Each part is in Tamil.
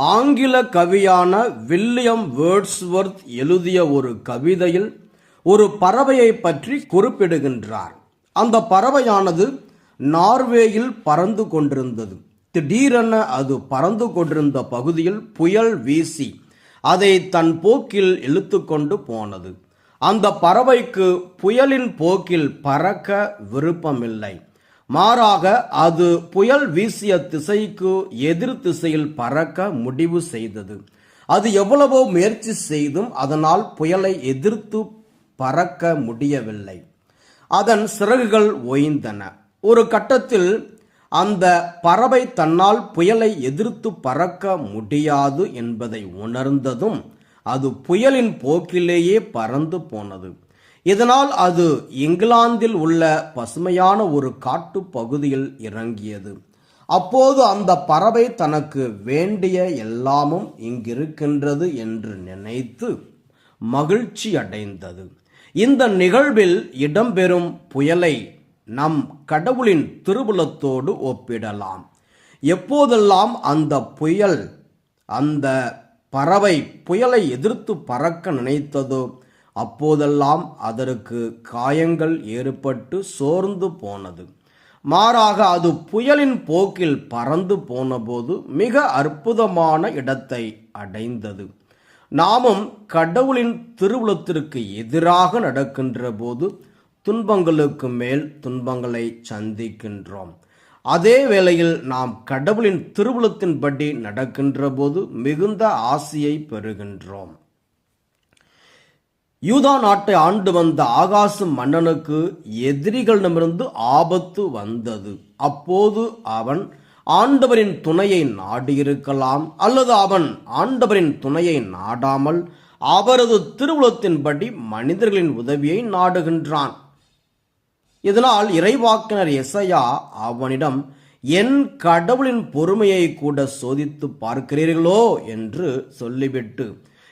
ஆங்கில கவியான வில்லியம் வேர்ட்ஸ்வொர்த் எழுதிய ஒரு கவிதையில் ஒரு பறவையை பற்றி குறிப்பிடுகின்றார். அந்த பறவையானது நார்வேயில் பறந்து கொண்டிருந்தது. திடீரென அது பறந்து கொண்டிருந்த பகுதியில் புயல் வீசி அதை தன் போக்கில் இழுத்து கொண்டு போனது. அந்த பறவைக்கு புயலின் போக்கில் பறக்க விருப்பமில்லை. மாறாக அது புயல் வீசிய திசைக்கு எதிர் திசையில் பறக்க முடிவு செய்தது. அது எவ்வளவோ முயற்சி செய்தும் அதனால் புயலை எதிர்த்து பறக்க முடியவில்லை. அதன் சிறகுகள் ஓய்ந்தன. ஒரு கட்டத்தில் அந்த பறவை தன்னால் புயலை எதிர்த்து பறக்க முடியாது என்பதை உணர்ந்ததும் அது புயலின் போக்கிலேயே பறந்து போனது. இதனால் அது இங்கிலாந்தில் உள்ள பசுமையான ஒரு காட்டு பகுதியில் இறங்கியது. அப்போது அந்த பறவை தனக்கு வேண்டிய எல்லாமும் இங்கிருக்கின்றது என்று நினைத்து மகிழ்ச்சி அடைந்தது. இந்த நிகழ்வில் இடம்பெறும் புயலை நம் கடவுளின் திருவுளத்தோடு ஒப்பிடலாம். எப்போதெல்லாம் அந்த பறவை புயலை எதிர்த்து பறக்க நினைத்ததோ அப்போதெல்லாம் அதற்கு காயங்கள் ஏற்பட்டு சோர்ந்து போனது. மாறாக அது புயலின் போக்கில் பறந்து போனபோது மிக அற்புதமான இடத்தை அடைந்தது. நாமும் கடவுளின் திருவுளத்திற்கு எதிராக நடக்கின்ற போது துன்பங்களுக்கு மேல் துன்பங்களை சந்திக்கின்றோம். அதே வேளையில் நாம் கடவுளின் திருவுளத்தின்படி நடக்கின்ற போது மிகுந்த ஆசியை பெறுகின்றோம். யூதா நாட்டை ஆண்டு வந்த ஆகாசு மன்னனுக்கு எதிரிகளிடமிருந்து ஆபத்து வந்தது. அப்போது அவன் ஆண்டவரின் துணையை நாடியிருக்கலாம், அல்லது அவன் ஆண்டவரின் துணையை நாடாமல் அவரது திருவுளத்தின்படி மனிதர்களின் உதவியை நாடுகின்றான். இதனால் இறைவாக்கினர் எசையா அவனிடம், என் கடவுளின் பொறுமையை கூட சோதித்து பார்க்கிறீர்களோ என்று சொல்லிவிட்டு,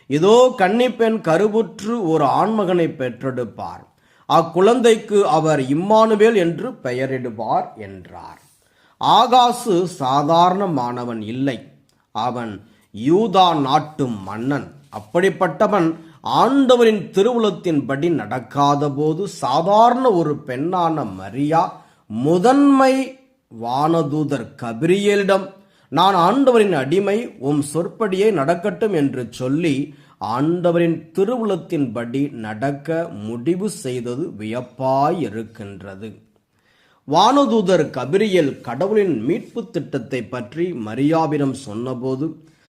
இதோ கன்னிப்பெண் கருவுற்று ஒரு ஆண்மகனை பெற்றெடுப்பார், அக்குழந்தைக்கு அவர் இம்மானுவேல் என்று பெயரிடுவார் என்றார். ஆகாசு சாதாரணமானவன் இல்லை, அவன் யூதா நாட்டு மன்னன். அப்படிப்பட்டவன் ஆண்டவரின் திருவுளத்தின்படி நடக்காத போது சாதாரண ஒரு பெண்ணான மரியா முதன்மை வானதூதர் கபிரியேலிடம், நான் ஆண்டவரின் அடிமை, உம் சொற்படியே நடக்கட்டும் என்று சொல்லி ஆண்டவரின் திருவுளத்தின்படி நடக்க முடிவு செய்தது வியப்பாயிருக்கின்றது. வானதூதர் கபிரியேல் கடவுளின் மீட்பு திட்டத்தை பற்றி மரியாவிடம் சொன்னபோது